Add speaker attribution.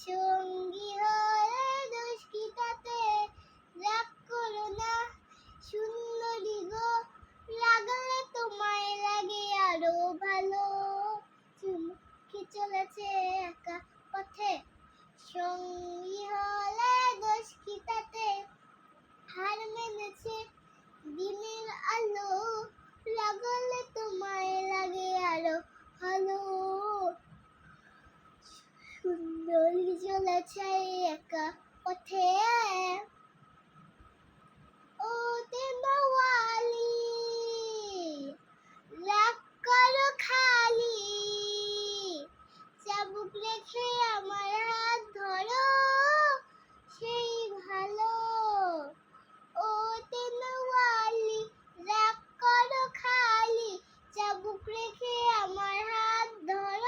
Speaker 1: সঙ্গী হলে দোষ কি তাতে, রাগ করো না সুন্দরী গো, রাগলে তোমায় লাগে আরো ভালো। চুমকি চলেছে একা পথে, সঙ্গী হলে দোষ কি তাতে, হার মেনেছে দিনের আলো, রাগলে তোমায় লাগে আরো ভালো। সুন্দরী চলেছে একা পথে, ও দেওয়ালি রাগ করো খালি, চাবুক রেখে আমার